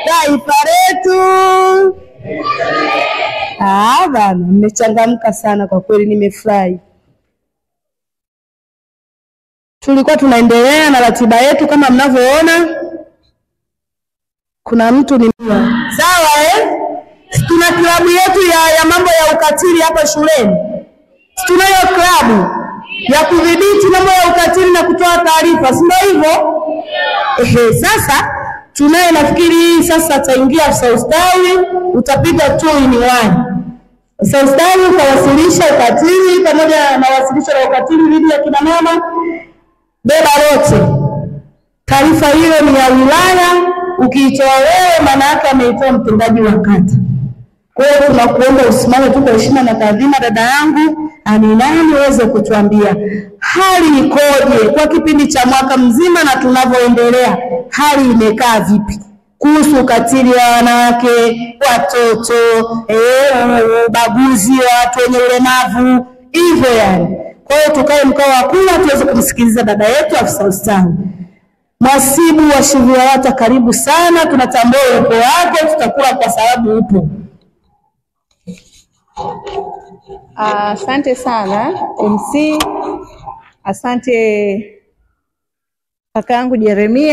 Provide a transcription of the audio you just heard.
Taifa letu. Bana, mmechangamka sana kwa kweli, nimefurahi. Tulikuwa tunaendelea na ratiba yetu kama mnavyoona. Kuna mtu ni sawa tuna klabu yetu ya mambo ya ukatili hapa shuleni. Tunayo klabu ya kudhibiti mambo ya ukatili na kutoa taarifa, si ndio hivyo? Sasa tunaye, nafikiri sasa ataingia afisa ustawi, utapiga 2 in 1. Afisa ustawi utawasilisha ukatili pamoja na wasilisho la ukatili dhidi ya kina mama. Beba lote. Taarifa hiyo ni ya wilaya, ukiitoa wewe maana yake ameitoa mtendaji wa kata. Kwa hiyo tunakuomba usimame tu kwa heshima na taadhima, dada yangu Aminani, uweze kutuambia hali ikoje kwa kipindi cha mwaka mzima na tunavyoendelea, hali imekaa vipi kuhusu ukatili wa wanawake, watoto, ubaguzi wa watu wenye ulemavu, hivyo yani. Kwa hiyo tukae mkao wa kula tuweze kumsikiliza dada yetu afisa ustawi. Mwasibu wa Shiviawata, karibu sana, tunatambua upo wako, tutakula kwa sababu upo. Asante sana MC, asante kaka yangu Jeremia.